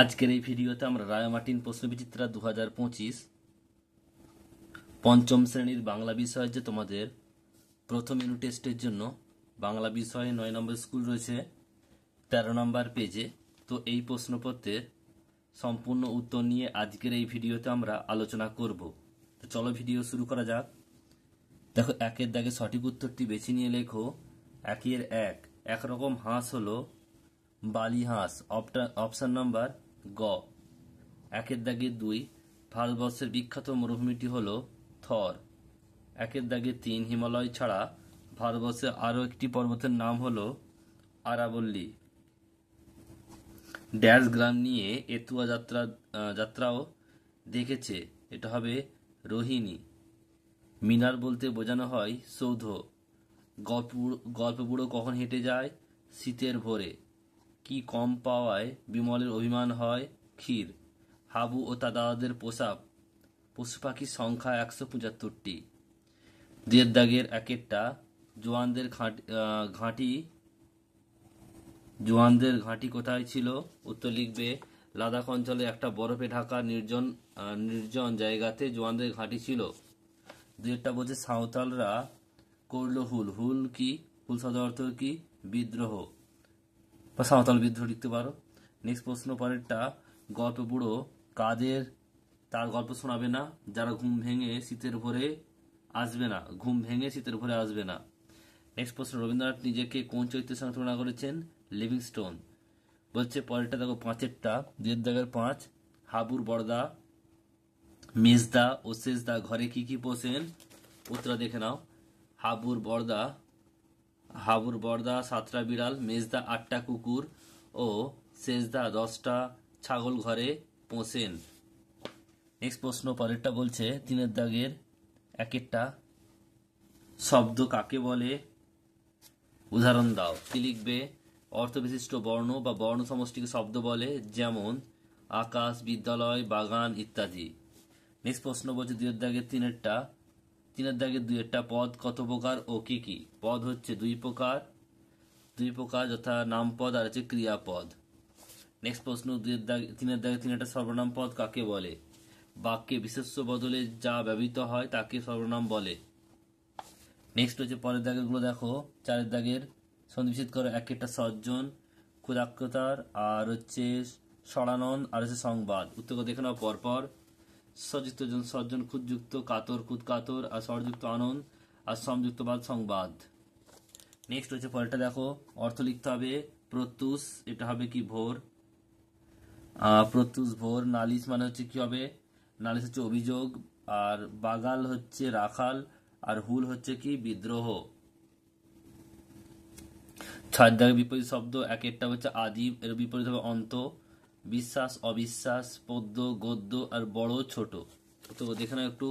আজকের এই ভিডিওতে আমরা রায়মার্টিন প্রশ্নবিচিত্রা 2025 পঞ্চম শ্রেণীর বাংলা বিষয়ের যে তোমাদের প্রথম ইউনিট টেস্টের জন্য বাংলা বিষয়ে 9 নম্বর স্কুল রয়েছে 13 নম্বর পেজে। তো এই প্রশ্নপত্রের সম্পূর্ণ উত্তর নিয়ে আজকের এই ভিডিওতে আমরা আলোচনা করব। তো চলো ভিডিও শুরু করা যাক। দেখো, একের দাগে সঠিক উত্তরটি বেছে নিয়ে লেখো। একের একরকম হাঁস হলো বালি হাঁস। অপশন নাম্বার গ। একের দাগে 2, ভারতবর্ষের বিখ্যাত মরুভূমিটি হল থর। একের দাগে 3, হিমালয় ছাড়া ভারতবর্ষের আরও একটি পর্বতের নাম হল আরাবল্লী। ড্যাশ গ্রাম নিয়ে এতুয়া যাত্রাও দেখেছে, এটা হবে রোহিণী। মিনার বলতে বোঝানো হয় সৌধ। গল্প বুড়ো কখন হেঁটে যায়? শীতের ভোরে। কি কম পাওয়ায় বিমলের অভিমান হয়? ক্ষীর। হাবু ও তার দাদাদের পোষা পশু পাখির সংখ্যা 175টি। দুয়ের দাগের একেরটা, জোয়ানদের ঘাঁটি কোথায় ছিল? উত্তর লিখবে লাদাখ অঞ্চলে একটা বরফে ঢাকা নির্জন জায়গাতে জোয়ানদের ঘাঁটি ছিল। দুয়েরটা বলছে সাঁওতালরা করলো হুল। হুল কি? হুল শব্দের অর্থ কি? বিদ্রোহ বা সাঁওতাল বিদ্রোহ লিখতে পারো। নেক্সট প্রশ্ন পরেরটা, গল্প বুড়ো কাদের তার গল্প শোনাবে না? যারা ঘুম ভেঙে শীতের ভোরে আসবে না। নেক্সট প্রশ্ন, রবীন্দ্রনাথ নিজেকে কোন চরিত্রের সঙ্গে তুলনা করেছেন? লিভিংস্টোন। বলছে পরেরটা দেখো, পাঁচেরটা, দুয়ের দাগের 5, হাবুর বড়দা মেজদা ও শেষদা ঘরে কি কি পোষেন? উত্তর দেখে নাও। হাবুর বড়দা 7টা বিড়াল, মেজদা 8টা কুকুর ও শেষদা 10টা ছাগল ঘরে পোষেন। নেক্সট প্রশ্ন পরেরটা বলছে তিনের দাগের একেরটা, শব্দ কাকে বলে? উদাহরণ দাও। কি লিখবে? অর্থবিশিষ্ট বর্ণ বা বর্ণ সমষ্টিকে শব্দ বলে, যেমন আকাশ, বিদ্যালয়, বাগান ইত্যাদি। নেক্সট প্রশ্ন বলছে তিনের দাগের দুইয়েরটা, পদ কত প্রকার ও কি কি? পদ হচ্ছে দুই প্রকার যথা নামপদ আর হচ্ছে ক্রিয়াপদ। নেক্সট প্রশ্ন তিনের দাগে তিনটা, সর্বনাম পদ কাকে বলে? বাক্যে বিশেষ্য বদলে যা ব্যবহৃত হয় তাকে সর্বনাম বলে। নেক্সট হচ্ছে পরের দাগের গুলো দেখো। চারের দাগের সন্ধিবিচ্ছেদ করো। একেরটা সজ্জন, ক্ষুদাক্রতার, আর হচ্ছে সরানন, আর হচ্ছে সংবাদ। উত্তর দেখে নাও পরপর। সযুক্ত সজ্জন, ক্ষুদযুক্ত কাতর খুদ কাতর, আর স্বরযুক্ত আনন্দ, আর সমযুক্ত বাদ সংবাদ। নেক্সট হচ্ছে পরেরটা দেখো, অর্থ লিখতে হবে। প্রত্যুষ, এটা হবে কি? ভোর। প্রত্যুষ ভোর। নালিশ মানে হচ্ছে কি হবে? নালিশ হচ্ছে অভিযোগ। আর বাগাল হচ্ছে রাখাল, আর হুল হচ্ছে কি? বিদ্রোহ। 6 দাগের বিপরীত শব্দ। একেরটা হচ্ছে আদিম, এর বিপরীত হবে অন্ত। বিশ্বাস, অবিশ্বাস, পদ্য, গদ্য, আর বড়, ছোট। তো দেখে নাও একটু